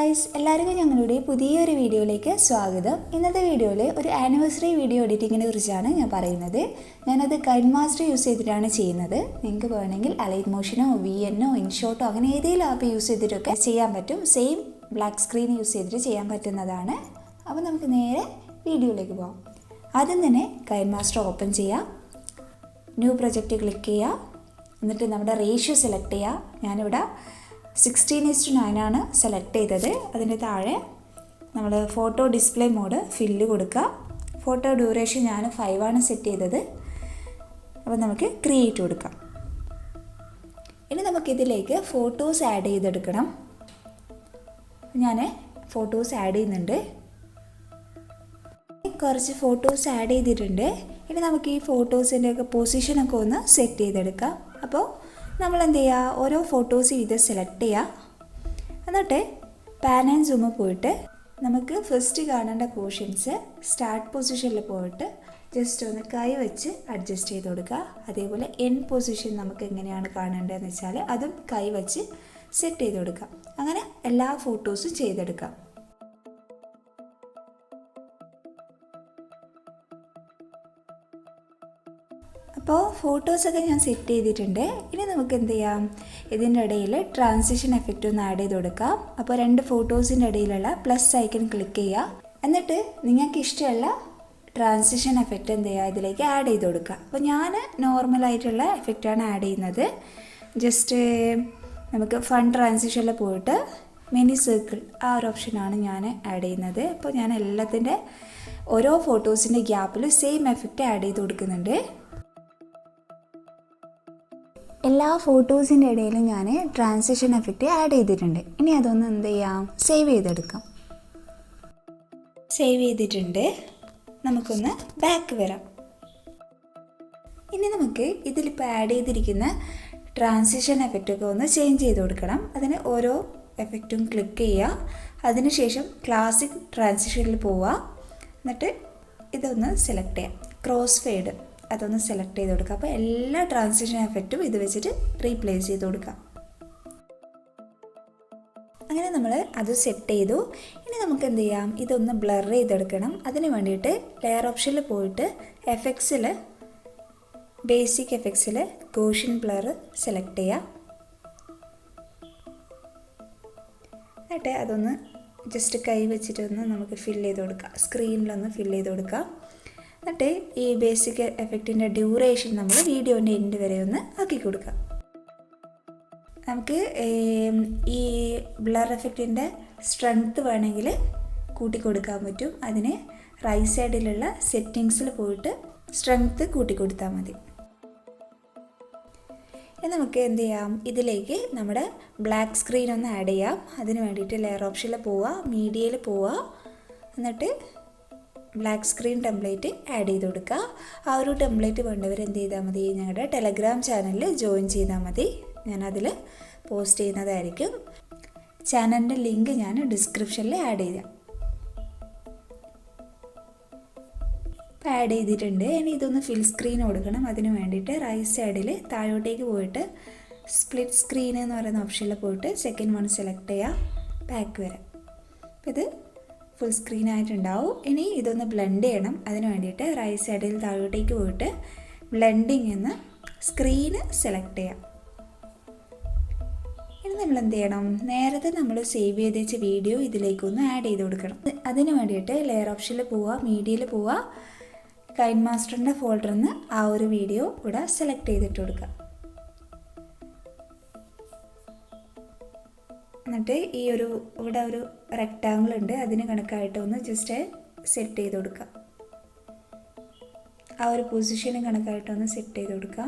Guys, എല്ലാവർക്കും ഞങ്ങളുടെ പുതിയൊരു വീഡിയോയിലേക്ക് സ്വാഗതം. ഇന്നത്തെ വീഡിയോയിൽ ഒരു ആനിവേഴ്സറി വീഡിയോ എഡിറ്റിങ്ങിനെ കുറിച്ചാണ് ഞാൻ പറയുന്നത്. ഞാനത് കൈൻമാസ്റ്റർ യൂസ് ചെയ്തിട്ടാണ് ചെയ്യുന്നത്. നിങ്ങൾക്ക് വേണമെങ്കിൽ അലൈറ്റ്മോഷനോ VNോ ഇൻഷോട്ടോ അങ്ങനെ ഏതെങ്കിലും ആപ്പ് യൂസ് ചെയ്തിട്ടൊക്കെ ചെയ്യാൻ പറ്റും. സെയിം ബ്ലാക്ക് സ്ക്രീൻ യൂസ് ചെയ്തിട്ട് ചെയ്യാൻ പറ്റുന്നതാണ്. അപ്പോൾ നമുക്ക് നേരെ വീഡിയോയിലേക്ക് പോകാം. ആദ്യം തന്നെ കൈൻമാസ്റ്റർ ഓപ്പൺ ചെയ്യുക, ന്യൂ പ്രൊജക്റ്റ് ക്ലിക്ക് ചെയ്യുക, എന്നിട്ട് നമ്മുടെ റേഷ്യോ സെലക്ട് ചെയ്യുക. ഞാനിവിടെ 16:9 ആണ് സെലക്ട് ചെയ്തത്. അതിൻ്റെ താഴെ നമ്മൾ ഫോട്ടോ ഡിസ്പ്ലേ മോഡ് ഫില്ല് കൊടുക്കുക. ഫോട്ടോ ഡ്യൂറേഷൻ ഞാൻ 5 ആണ് സെറ്റ് ചെയ്തത്. അപ്പോൾ നമുക്ക് ക്രിയേറ്റ് കൊടുക്കാം. ഇനി നമുക്കിതിലേക്ക് ഫോട്ടോസ് ആഡ് ചെയ്തെടുക്കണം. ഞാൻ ഫോട്ടോസ് ആഡ് ചെയ്യുന്നുണ്ട്. കുറച്ച് ഫോട്ടോസ് ആഡ് ചെയ്തിട്ടുണ്ട്. ഇനി നമുക്ക് ഈ ഫോട്ടോസിൻ്റെയൊക്കെ പൊസിഷനൊക്കെ ഒന്ന് സെറ്റ് ചെയ്തെടുക്കാം. അപ്പോൾ നമ്മൾ എന്ത് ചെയ്യുക, ഓരോ ഫോട്ടോസ് ഇത് സെലക്ട് ചെയ്യുക. എന്നിട്ട് പാൻ ആൻഡ് സൂം പോയിട്ട് നമുക്ക് ഫസ്റ്റ് കാണേണ്ട പോർഷൻസ് സ്റ്റാർട്ട് പൊസിഷനിൽ പോയിട്ട് ജസ്റ്റ് ഒന്ന് കൈ വെച്ച് അഡ്ജസ്റ്റ് ചെയ്ത് കൊടുക്കുക. അതേപോലെ എൻഡ് പൊസിഷൻ നമുക്ക് എങ്ങനെയാണ് കാണേണ്ടതെന്ന് വെച്ചാൽ അതും കൈ വെച്ച് സെറ്റ് ചെയ്ത് കൊടുക്കുക. അങ്ങനെ എല്ലാ ഫോട്ടോസും ചെയ്തെടുക്കാം. അപ്പോൾ ഫോട്ടോസൊക്കെ ഞാൻ സെറ്റ് ചെയ്തിട്ടുണ്ട്. ഇനി നമുക്ക് എന്ത് ചെയ്യാം, ഇതിൻ്റെ ഇടയിൽ ട്രാൻസിഷൻ എഫക്റ്റ് ഒന്ന് ആഡ് ചെയ്ത് കൊടുക്കാം. അപ്പോൾ 2 ഫോട്ടോസിൻ്റെ ഇടയിലുള്ള പ്ലസ് ഐക്കൺ ക്ലിക്ക് ചെയ്യുക. എന്നിട്ട് നിങ്ങൾക്ക് ഇഷ്ടമുള്ള ട്രാൻസിഷൻ എഫക്റ്റ് എന്ത് ചെയ്യുക, ഇതിലേക്ക് ആഡ് ചെയ്ത് കൊടുക്കുക. അപ്പോൾ ഞാൻ നോർമലായിട്ടുള്ള എഫക്റ്റാണ് ആഡ് ചെയ്യുന്നത്. ജസ്റ്റ് നമുക്ക് ഫൺ ട്രാൻസിഷനിൽ പോയിട്ട് മിനി സർക്കിൾ ആ ഒരു ഓപ്ഷനാണ് ഞാൻ ആഡ് ചെയ്യുന്നത്. അപ്പോൾ ഞാൻ എല്ലാത്തിൻ്റെ ഓരോ ഫോട്ടോസിൻ്റെ ഗ്യാപ്പിൽ സെയിം എഫക്റ്റ് ആഡ് ചെയ്ത് കൊടുക്കുന്നുണ്ട്. എല്ലാ ഫോട്ടോസിൻ്റെ ഇടയിലും ഞാൻ ട്രാൻസിഷൻ എഫക്റ്റ് ആഡ് ചെയ്തിട്ടുണ്ട്. ഇനി അതൊന്ന് എന്ത് ചെയ്യാം, സേവ് ചെയ്തെടുക്കാം. സേവ് ചെയ്തിട്ടുണ്ട്. നമുക്കൊന്ന് ബാക്ക് വരാം. ഇനി നമുക്ക് ഇതിലിപ്പോൾ ആഡ് ചെയ്തിരിക്കുന്ന ട്രാൻസിഷൻ എഫക്റ്റൊക്കെ ഒന്ന് ചേഞ്ച് ചെയ്ത് കൊടുക്കണം. അതിന് ഓരോ എഫക്റ്റും ക്ലിക്ക് ചെയ്യുക. അതിനുശേഷം ക്ലാസിക് ട്രാൻസിഷനിൽ പോവുക. എന്നിട്ട് ഇതൊന്ന് സെലക്ട് ചെയ്യാം, ക്രോസ് ഫെയ്ഡ് അതൊന്ന് സെലക്ട് ചെയ്ത് കൊടുക്കുക. അപ്പോൾ എല്ലാ ട്രാൻസിഷൻ എഫക്റ്റും ഇത് വെച്ചിട്ട് റീപ്ലേസ് ചെയ്ത് കൊടുക്കുക. അങ്ങനെ നമ്മൾ അത് സെറ്റ് ചെയ്തു. ഇനി നമുക്ക് എന്ത് ചെയ്യാം, ഇതൊന്ന് ബ്ലർ ചെയ്തെടുക്കണം. അതിന് വേണ്ടിയിട്ട് ലെയർ ഓപ്ഷനിൽ പോയിട്ട് എഫക്ട്സിൽ ബേസിക് എഫക്ട്സിൽ ഗോഷ്യൻ ബ്ലർ സെലക്ട് ചെയ്യുക. എന്നിട്ട് അതൊന്ന് ജസ്റ്റ് കൈ വെച്ചിട്ടൊന്ന് നമുക്ക് ഫില്ല് ചെയ്ത് കൊടുക്കുക. സ്ക്രീനിലൊന്ന് ഫില്ല് ചെയ്ത് കൊടുക്കുക. എന്നിട്ട് ഈ ബേസിക് എഫക്റ്റിൻ്റെ ഡ്യൂറേഷൻ നമ്മൾ വീഡിയോൻ്റെ എൻഡ് വരെ ഒന്ന് ആക്കി കൊടുക്കുക. നമുക്ക് ഈ ബ്ലർ എഫക്റ്റിൻ്റെ സ്ട്രെങ്ത്ത് വേണമെങ്കിൽ കൂട്ടി കൊടുക്കാൻ പറ്റും. അതിന് റൈറ്റ് സൈഡിലുള്ള സെറ്റിങ്സിൽ പോയിട്ട് സ്ട്രെങ്ത്ത് കൂട്ടി കൊടുത്താൽ മതി. ഇനി നമുക്ക് എന്ത് ചെയ്യാം, ഇതിലേക്ക് നമ്മുടെ ബ്ലാക്ക് സ്ക്രീൻ ഒന്ന് ആഡ് ചെയ്യാം. അതിന് വേണ്ടിയിട്ട് ലെയർ ഓപ്ഷനിൽ പോവുക, മീഡിയയിൽ പോവുക, എന്നിട്ട് ബ്ലാക്ക് സ്ക്രീൻ ടെംപ്ലേറ്റ് ആഡ് ചെയ്ത് കൊടുക്കുക. ആ ഒരു ടെംപ്ലേറ്റ് വേണ്ടവർ എന്ത് ചെയ്താൽ മതി, ഞങ്ങളുടെ ടെലഗ്രാം ചാനലിൽ ജോയിൻ ചെയ്താൽ മതി. ഞാനതിൽ പോസ്റ്റ് ചെയ്യുന്നതായിരിക്കും. ചാനലിൻ്റെ ലിങ്ക് ഞാൻ ഡിസ്ക്രിപ്ഷനിൽ ആഡ് ചെയ്യാം. ഇപ്പോൾ ആഡ് ചെയ്തിട്ടുണ്ട്. ഇനി ഇതൊന്ന് ഫിൽ സ്ക്രീൻ കൊടുക്കണം. അതിന് വേണ്ടിയിട്ട് റൈറ്റ് സൈഡിൽ താഴോട്ടേക്ക് പോയിട്ട് സ്പ്ലിറ്റ് സ്ക്രീൻ എന്ന് പറയുന്ന ഓപ്ഷനിൽ പോയിട്ട് സെക്കൻഡ് വൺ സെലക്ട് ചെയ്യുക, ബാക്ക് വരാം. അപ്പോൾ ഇത് ഫുൾ സ്ക്രീൻ ആയിട്ടുണ്ടാവും. ഇനി ഇതൊന്ന് ബ്ലെൻഡ് ചെയ്യണം. അതിന് വേണ്ടിയിട്ട് റൈറ്റ് സൈഡിൽ താഴോട്ടേക്ക് പോയിട്ട് ബ്ലെൻഡിങ് എന്ന് സ്ക്രീന് സെലക്ട് ചെയ്യാം. ഇനി നമ്മൾ എന്ത് ചെയ്യണം, നേരത്തെ നമ്മൾ സേവ് ചെയ്ത് വെച്ച വീഡിയോ ഇതിലേക്കൊന്ന് ആഡ് ചെയ്ത് കൊടുക്കണം. അതിന് വേണ്ടിയിട്ട് ലെയർ ഓപ്ഷനിൽ പോവുക, മീഡിയയിൽ പോവുക, കൈൻമാസ്റ്ററിൻ്റെ ഫോൾഡറിൽ നിന്ന് ആ ഒരു വീഡിയോ ഇവിടെ സെലക്ട് ചെയ്തിട്ട് കൊടുക്കുക. എന്നിട്ട് ഈ ഇവിടെ ഒരു റെക്റ്റാങ്കിൾ ഉണ്ട്, അതിന് കണക്കായിട്ട് ഒന്ന് ജസ്റ്റ് സെറ്റ് ചെയ്ത് കൊടുക്കുക. ആ ഒരു പൊസിഷന് കണക്കായിട്ടൊന്ന് സെറ്റ് ചെയ്ത് കൊടുക്കുക.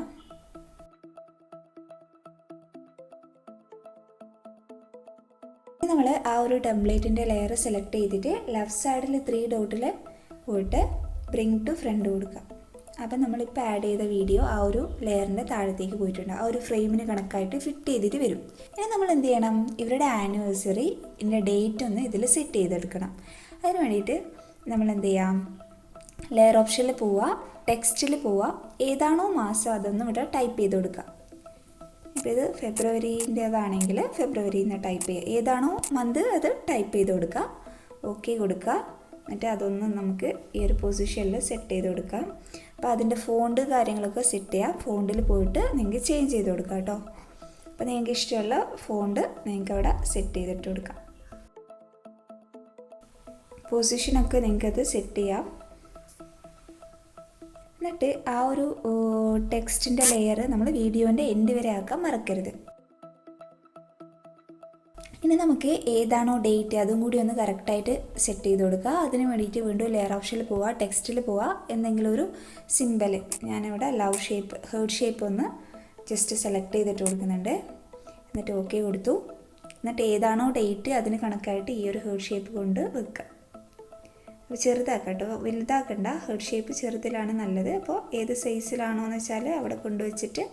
നമ്മൾ ആ ഒരു ടെംപ്ലേറ്റിൻ്റെ ലെയർ സെലക്ട് ചെയ്തിട്ട് ലെഫ്റ്റ് സൈഡിൽ 3 ഡോട്ടിൽ പോയിട്ട് ബ്രിങ് ടു ഫ്രണ്ട് കൊടുക്കുക. അപ്പം നമ്മളിപ്പോൾ ആഡ് ചെയ്ത വീഡിയോ ആ ഒരു ലെയറിൻ്റെ താഴത്തേക്ക് പോയിട്ടുണ്ട്. ആ ഒരു ഫ്രെയിമിന് കണക്കായിട്ട് ഫിറ്റ് ചെയ്തിട്ട് വരും. ഇനി നമ്മൾ എന്ത് ചെയ്യണം, ഇവരുടെ ആനിവേഴ്സറിൻ്റെ ഡേറ്റ് ഒന്ന് ഇതിൽ സെറ്റ് ചെയ്തെടുക്കണം. അതിന് വേണ്ടിയിട്ട് നമ്മൾ എന്ത് ചെയ്യാം, ലെയർ ഓപ്ഷനിൽ പോവുക, ടെക്സ്റ്റിൽ പോവുക, ഏതാണോ മാസം അതൊന്നും ഇവിടെ ടൈപ്പ് ചെയ്ത് കൊടുക്കുക. ഇപ്പോൾ ഇത് ഫെബ്രുവരീൻ്റേതാണെങ്കിൽ ഫെബ്രുവരി എന്ന് ടൈപ്പ് ചെയ്യുക, ഏതാണോ മന്ത് അത് ടൈപ്പ് ചെയ്ത് കൊടുക്കുക, ഓക്കെ കൊടുക്കുക. എന്നിട്ട് അതൊന്ന് നമുക്ക് ഈ ഒരു പൊസിഷനിൽ സെറ്റ് ചെയ്ത് കൊടുക്കാം. അപ്പോൾ അതിൻ്റെ ഫോണ്ട് കാര്യങ്ങളൊക്കെ സെറ്റ് ചെയ്യാം. ഫോണ്ടിൽ പോയിട്ട് നിങ്ങൾക്ക് ചേഞ്ച് ചെയ്ത് കൊടുക്കാം കേട്ടോ. അപ്പോൾ നിങ്ങൾക്ക് ഇഷ്ടമുള്ള ഫോണ്ട് നിങ്ങൾക്ക് അവിടെ സെറ്റ് ചെയ്തിട്ട് കൊടുക്കാം. പൊസിഷനൊക്കെ നിങ്ങൾക്കത് സെറ്റ് ചെയ്യാം. എന്നിട്ട് ആ ഒരു ടെക്സ്റ്റിൻ്റെ ലെയർ നമ്മൾ വീഡിയോൻ്റെ എൻഡ് വരെ ആക്കാൻ മറക്കരുത്. ഇനി നമുക്ക് ഏതാണോ ഡേറ്റ് അതും കൂടി ഒന്ന് കറക്റ്റായിട്ട് സെറ്റ് ചെയ്ത് കൊടുക്കുക. അതിന് വേണ്ടിയിട്ട് വീണ്ടും ലെയർ ഓപ്ഷനിൽ പോവുക, ടെക്സ്റ്റിൽ പോവുക, എന്തെങ്കിലും ഒരു സിമ്പൽ, ഞാനിവിടെ ലവ് ഷേപ്പ്, ഹേർട്ട് ഷേപ്പ് ഒന്ന് ജസ്റ്റ് സെലക്ട് ചെയ്തിട്ട് കൊടുക്കുന്നുണ്ട്. എന്നിട്ട് ഓക്കെ കൊടുത്തു. എന്നിട്ട് ഏതാണോ ഡേറ്റ് അതിന് കണക്കായിട്ട് ഈ ഒരു ഹേർട്ട് ഷേപ്പ് കൊണ്ട് വെക്കുക. അപ്പോൾ ചെറുതാക്കാം കേട്ടോ, വലുതാക്കണ്ട, ഹെഡ് ഷേപ്പ് ചെറുതിലാണ് നല്ലത്. അപ്പോൾ ഏത് സൈസിലാണോ എന്ന് വെച്ചാൽ അവിടെ കൊണ്ടുവച്ചിട്ട്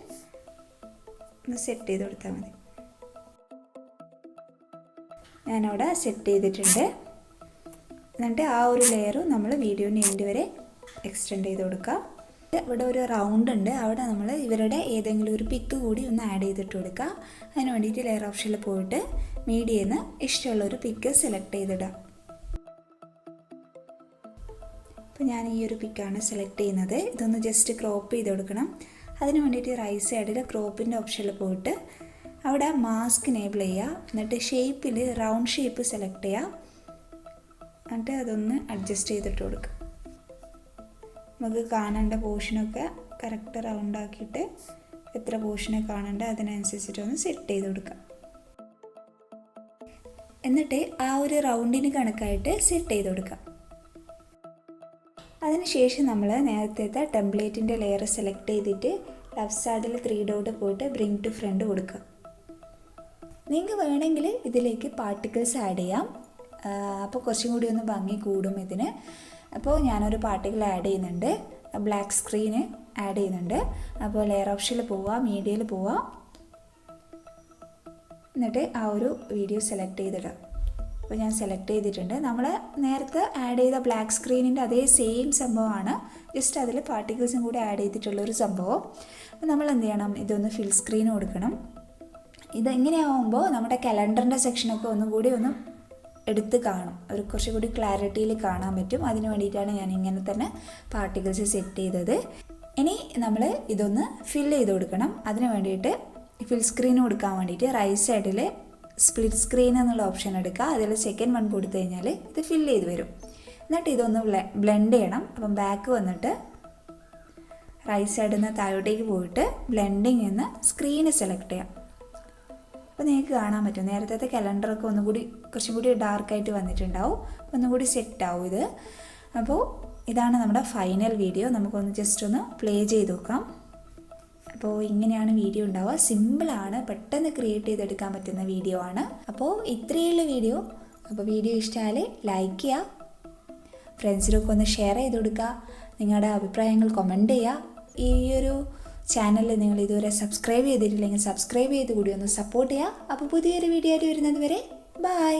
ഒന്ന് സെറ്റ് ചെയ്ത് കൊടുത്താൽ മതി. ഞാനവിടെ സെറ്റ് ചെയ്തിട്ടുണ്ട്. എന്നിട്ട് ആ ഒരു ലെയർ നമ്മൾ വീഡിയോൻ്റെ എൻഡ് വരെ എക്സ്റ്റെൻഡ് ചെയ്ത് കൊടുക്കാം. ഇവിടെ ഒരു റൗണ്ട് ഉണ്ട്, അവിടെ നമ്മൾ ഇവരുടെ ഏതെങ്കിലും ഒരു പിക്ക് കൂടി ഒന്ന് ആഡ് ചെയ്തിട്ട് കൊടുക്കുക. അതിന് വേണ്ടിയിട്ട് ലെയർ ഓപ്ഷനിൽ പോയിട്ട് മീഡിയയിൽ നിന്ന് ഇഷ്ടമുള്ളൊരു പിക്ക് സെലക്ട് ചെയ്തിടാം. അപ്പോൾ ഞാൻ ഈ ഒരു പിക്കാണ് സെലക്ട് ചെയ്യുന്നത്. ഇതൊന്ന് ജസ്റ്റ് ക്രോപ്പ് ചെയ്ത് കൊടുക്കണം. അതിന് വേണ്ടിയിട്ട് റൈറ്റ് സൈഡിൽ ക്രോപ്പിൻ്റെ ഓപ്ഷനിൽ പോയിട്ട് അവിടെ മാസ്ക് എനേബിൾ ചെയ്യുക. എന്നിട്ട് ഷേപ്പിൽ റൗണ്ട് ഷേപ്പ് സെലക്ട് ചെയ്യുക. എന്നിട്ട് അതൊന്ന് അഡ്ജസ്റ്റ് ചെയ്തിട്ട് കൊടുക്കുക. നമുക്ക് കാണേണ്ട പോർഷനൊക്കെ കറക്റ്റ് റൗണ്ട് ആക്കിയിട്ട് എത്ര പോർഷനെ കാണേണ്ട അതിനനുസരിച്ചിട്ടൊന്ന് സെറ്റ് ചെയ്ത് കൊടുക്കുക. എന്നിട്ട് ആ ഒരു റൗണ്ടിന് കണക്കായിട്ട് സെറ്റ് ചെയ്ത് കൊടുക്കുക. അതിനുശേഷം നമ്മൾ നേരത്തെ ടെംപ്ലേറ്റിൻ്റെ ലെയർ സെലക്ട് ചെയ്തിട്ട് ലെഫ്റ്റ് സൈഡിൽ 3 ഡോട്ട് പോയിട്ട് ബ്രിങ് ടു ഫ്രണ്ട് കൊടുക്കുക. നിങ്ങൾക്ക് വേണമെങ്കിൽ ഇതിലേക്ക് പാർട്ടിക്കിൾസ് ആഡ് ചെയ്യാം. അപ്പോൾ കുറച്ചും കൂടി ഒന്ന് ഭംഗി കൂടും ഇതിന്. അപ്പോൾ ഞാനൊരു പാർട്ടിക്കിൾ ആഡ് ചെയ്യുന്നുണ്ട്, ബ്ലാക്ക് സ്ക്രീന് ആഡ് ചെയ്യുന്നുണ്ട്. അപ്പോൾ ലെയർ ഓപ്ഷനിൽ പോവുക, മീഡിയയിൽ പോവുക, എന്നിട്ട് ആ ഒരു വീഡിയോ സെലക്ട് ചെയ്തിടുക. അപ്പോൾ ഞാൻ സെലക്ട് ചെയ്തിട്ടുണ്ട്. നമ്മൾ നേരത്തെ ആഡ് ചെയ്ത ബ്ലാക്ക് സ്ക്രീനിൻ്റെ അതേ സെയിം സംഭവമാണ്, ജസ്റ്റ് അതിൽ പാർട്ടിക്കിൾസും കൂടി ആഡ് ചെയ്തിട്ടുള്ളൊരു സംഭവം. അപ്പോൾ നമ്മൾ എന്ത് ചെയ്യണം, ഇതൊന്ന് ഫിൽ സ്ക്രീൻ കൊടുക്കണം. ഇതെങ്ങനെയാവുമ്പോൾ നമ്മുടെ കലണ്ടറിൻ്റെ സെക്ഷനൊക്കെ ഒന്നും കൂടി ഒന്ന് എടുത്ത് കാണും, ഒരു കുറച്ചുകൂടി ക്ലാരിറ്റിയിൽ കാണാൻ പറ്റും. അതിന് വേണ്ടിയിട്ടാണ് ഞാൻ ഇങ്ങനെ തന്നെ പാർട്ടിക്കിൾസ് സെറ്റ് ചെയ്തത്. ഇനി നമ്മൾ ഇതൊന്ന് ഫിൽ ചെയ്ത് കൊടുക്കണം. അതിന് വേണ്ടിയിട്ട് ഫിൽ സ്ക്രീൻ കൊടുക്കാൻ വേണ്ടിയിട്ട് റൈറ്റ് സൈഡിൽ സ്പ്ലിറ്റ് സ്ക്രീൻ എന്നുള്ള ഓപ്ഷൻ എടുക്കുക. അതിൽ സെക്കൻഡ് വൺ കൊടുത്തു കഴിഞ്ഞാൽ ഇത് ഫില്ല് ചെയ്ത് വരും. എന്നിട്ട് ഇതൊന്ന് ബ്ലെൻഡ് ചെയ്യണം. അപ്പം ബാക്ക് വന്നിട്ട് റൈറ്റ് സൈഡിൽ നിന്ന് താഴോട്ടേക്ക് പോയിട്ട് ബ്ലെൻഡിങ് എന്ന് സ്ക്രീന് സെലക്ട് ചെയ്യാം. അപ്പോൾ നിങ്ങൾക്ക് കാണാൻ പറ്റും നേരത്തെ കലണ്ടറൊക്കെ ഒന്നുകൂടി കുറച്ചും കൂടി ഡാർക്കായിട്ട് വന്നിട്ടുണ്ടാവും, ഒന്നുകൂടി സെറ്റാവും ഇത്. അപ്പോൾ ഇതാണ് നമ്മുടെ ഫൈനൽ വീഡിയോ. നമുക്കൊന്ന് ജസ്റ്റ് ഒന്ന് പ്ലേ ചെയ്ത് നോക്കാം. അപ്പോൾ ഇങ്ങനെയാണ് വീഡിയോ ഉണ്ടാവുക. സിമ്പിളാണ്, പെട്ടെന്ന് ക്രിയേറ്റ് ചെയ്തെടുക്കാൻ പറ്റുന്ന വീഡിയോ ആണ്. അപ്പോൾ ഇത്രയുള്ള വീഡിയോ. അപ്പോൾ വീഡിയോ ഇഷ്ടമായാൽ ലൈക്ക് ചെയ്യുക, ഫ്രണ്ട്സിനൊക്കെ ഒന്ന് ഷെയർ ചെയ്ത് കൊടുക്കുക, നിങ്ങളുടെ അഭിപ്രായങ്ങൾ കമൻറ്റ് ചെയ്യുക. ഈ ഒരു ചാനലിൽ നിങ്ങൾ ഇതുവരെ സബ്സ്ക്രൈബ് ചെയ്തിട്ടില്ലെങ്കിൽ സബ്സ്ക്രൈബ് ചെയ്ത് കൂടി ഒന്ന് സപ്പോർട്ട് ചെയ്യുക. അപ്പോൾ പുതിയൊരു വീഡിയോ ആയിട്ട് വരുന്നത് വരെ ബൈ.